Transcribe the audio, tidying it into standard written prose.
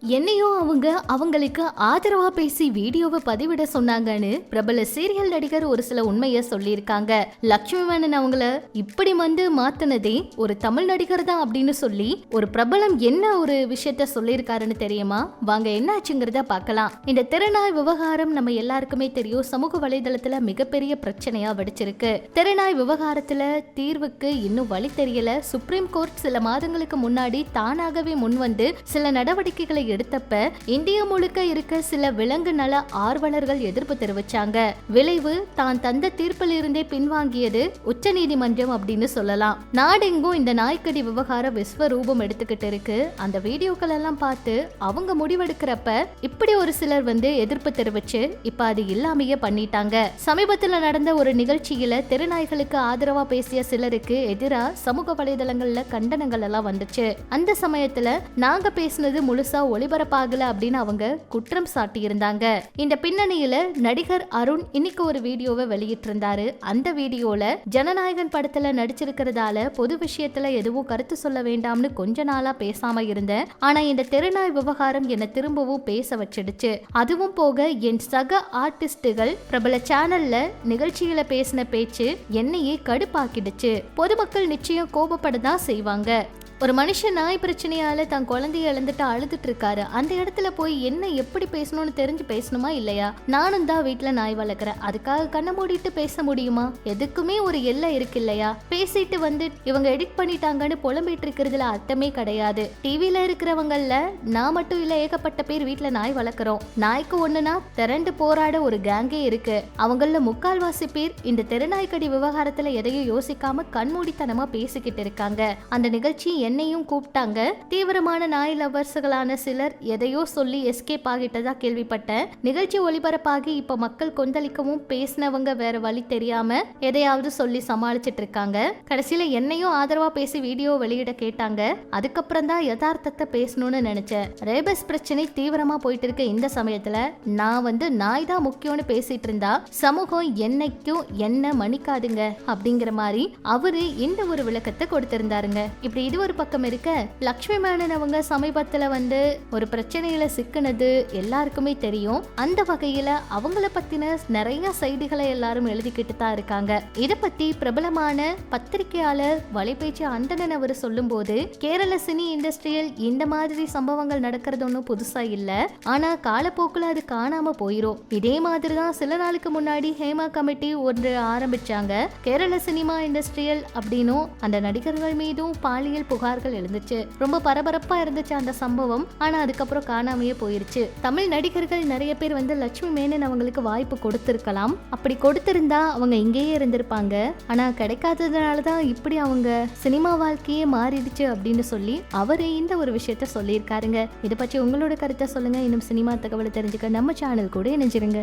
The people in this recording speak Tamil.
என்னையும் அவங்களுக்கு ஆதரவா பேசி வீடியோவை பதிவிட சொன்னாங்கன்னு பிரபல சீரியல் நடிகர் ஒரு சில உண்மையை சொல்லியிருக்காங்க. லட்சுமி மேனன் அவங்கள இப்படி மாத்தினதே ஒரு தமிழ் நடிகர் தான் அப்படின்னு சொல்லி ஒரு பிரபலம் என்ன ஒரு விஷயத்த சொல்லியிருக்காருன்னு தெரியுமா? வாங்க என்ன ஆச்சுங்கிறத பார்க்கலாம். இந்த திறனாய் விவகாரம் நம்ம எல்லாருக்குமே தெரியும், சமூக வலைதளத்துல மிகப்பெரிய பிரச்சனையா வெடிச்சிருக்கு. திறனாய் விவகாரத்துல தீர்வுக்கு இன்னும் வழி தெரியல. சுப்ரீம் கோர்ட் சில மாதங்களுக்கு முன்னாடி தானாகவே முன்வந்து சில நடவடிக்கைகளை எடுத்தப்ப இந்தியா முழுக்க இருக்க சில விலங்கு நல ஆர்வலர்கள் எதிர்ப்பு தெரிவிச்சாங்க. விளைவு தான் தந்த தீர்ப்பில் இருந்தே பின்வாங்கியது உச்ச நீதிமன்றம் அப்படின்னு சொல்லலாம். நாடெங்கும் இந்த நாய்க்கடி விவகாரம் விஸ்வரூபம் எடுத்துக்கிட்டு இருக்கு. அந்த வீடியோக்கள் எல்லாம் பார்த்து அவங்க முடிவெடுக்கிறப்ப இப்படி ஒரு சிலர் எதிர்ப்பு தெரிவிச்சு இப்ப அது இல்லாமையே பண்ணிட்டாங்க. சமீபத்துல நடந்த ஒரு நிகழ்ச்சியில தெருநாய்களுக்கு ஆதரவா பேசிய சிலருக்கு எதிரா சமூக வலைதளங்கள்ல கண்டனங்கள் எல்லாம் வந்துச்சு. அந்த சமயத்துல நாங்க பேசினது முழுசா ஒளிபரப்பாகல அப்படின்னு அவங்க குற்றம் சாட்டி இருந்தாங்க. இந்த பின்னணியில நடிகர் அருண் இன்னைக்கு ஒரு வீடியோவை வெளியிட்டிருந்தாரு. அந்த வீடியோல ஜனநாயகன் படத்துல நடிச்சிருக்கிறதால பொது விஷயத்துல எதுவும் கருத்து சொல்ல வேண்டாம்னு கொஞ்ச நாளா பேசாம இருந்தேன். ஆனா இந்த தெருநாய் விவகாரம் என்ன திரும்பவும் பேச வச்சிடுச்சு. அதுவும் போக என் சக ஆர்டிஸ்டுகள் பிரபல சேனல்ல நிகழ்ச்சியில பேசின பேச்சு என்னையே கடுப்பாக்கிடுச்சு. பொதுமக்கள் நிச்சயம் கோபப்படதான் செய்வாங்க. ஒரு மனுஷன் நாய் பிரச்சனையால தான் குழந்தைய இழந்துட்டு அழுதுட்டு இருக்காரு. அந்த இடத்துல போய் என்ன எப்படி பேசணும்னு தெரிஞ்சு பேசணுமா இல்லையா? நானும் தான் வீட்டுல நாய் வளர்க்குறேன், அதுக்காக கண்ணை மூடிட்டு பேச முடியுமா? எதுக்குமே ஒரு எல்லை இருக்கு இல்லையா? பேசிட்டு இவங்க எடிட் பண்ணிட்டாங்கன்னு புலம்பிட்டு இருக்கிறதுல அர்த்தமே கிடையாது. டிவில இருக்கிறவங்கல்ல நான் மட்டும் இல்ல, ஏகப்பட்ட பேர் வீட்டுல நாய் வளர்க்குறோம். நாய்க்கு ஒண்ணுனா திரண்டு போராட ஒரு கேங்கே இருக்கு. அவங்கள முக்கால்வாசி பேர் இந்த தெருநாய்க்கடி விவகாரத்துல எதையும் யோசிக்காம கண்மூடித்தனமா பேசிக்கிட்டு இருக்காங்க. அந்த நிகழ்ச்சி என்னையும் கூப்பிட்டாங்க. தீவிரமான நாய் லவர்ஸ்களான சிலர் எதையோ சொல்லி எஸ்கேப் ஆகிட்டதா கேள்விப்பட்டேன். நிகழ்ச்சி ஒளிபரப்பாகி இப்ப மக்கள் கொந்தளிக்கவும் பேசினவங்க வேற வழி தெரியாம எதையாவது சொல்லி சமாளிச்சிட்டு இருக்காங்க. கடைசியில என்னையும் ஆதரவா பேசி வீடியோ வெளியிட கேட்டாங்க. அதுக்கப்புறம் தான் யதார்த்தத்தை பேசணும்னு நினைச்சேன். ரேபஸ் பிரச்சனை தீவிரமா போயிட்டு இருக்க இந்த சமயத்துல நான் நாய் தான் முக்கியம்னு பேசிட்டு இருந்தா சமூகம் என்னைக்கும் என்ன மன்னிக்காதுங்க அப்படிங்கிற மாதிரி அவரு இந்த ஒரு விளக்கத்தை கொடுத்திருந்தாருங்க. இப்படி இது ஒரு பக்கம் இருக்க, லட்சுமி மேனன் அவங்க சமீபத்துல ஒரு பிரச்சனையில சிக்கினது எல்லாருக்குமே தெரியும். அந்த வகையில அவங்கள பத்தின நிறைய செய்திகளை எல்லாரும் எழுதிக்கிட்டு தான் இருக்காங்க. இத பத்தி பிரபலமான பத்திரிகையாளர் வலைபேச்சு அந்தணன் அவர் சொல்லும் போது, கேரள சினி இண்டஸ்ட்ரியில் இந்த மாதிரி சம்பவங்கள் நடக்கிறது ஒன்றும் புதுசா இல்ல, ஆனா காலப்போக்குல அது காணாம போயிரும். இதே மாதிரிதான் சில நாளுக்கு முன்னாடி ஹேமா கமிட்டி ஒன்று ஆரம்பிச்சாங்க. கேரள சினிமா இண்டஸ்ட்ரியல் அப்படின்னும் அந்த நடிகர்கள் மீதும் பாலியல் புகார்கள் எழுந்துச்சு. ரொம்ப பரபரப்பா இருந்துச்சு அந்த சம்பவம். ஆனா அதுக்கப்புறம் காணாமையே போயிருச்சு. தமிழ் நடிகர்கள் நிறைய பேர் லட்சுமி மேனன் அவங்களுக்கு வாய்ப்பு கொடுத்திருக்கலாம். அப்படி கொடுத்திருந்தா அவங்க இங்கேயே இருந்திருப்பாங்க. ஆனா கிடைக்காததுனாலதான் இப்படி அவங்க சினிமா வாழ்க்கையே மாறிடுச்சு அப்படின்னு சொல்லி அவரே இந்த ஒரு விஷயத்த சொல்லியிருக்காருங்க. இதை பற்றி உங்களோட கருத்தை சொல்லுங்க. இன்னும் சினிமா தகவலை தெரிஞ்சுக்க நம்ம சேனல் கூட இணைஞ்சிருங்க.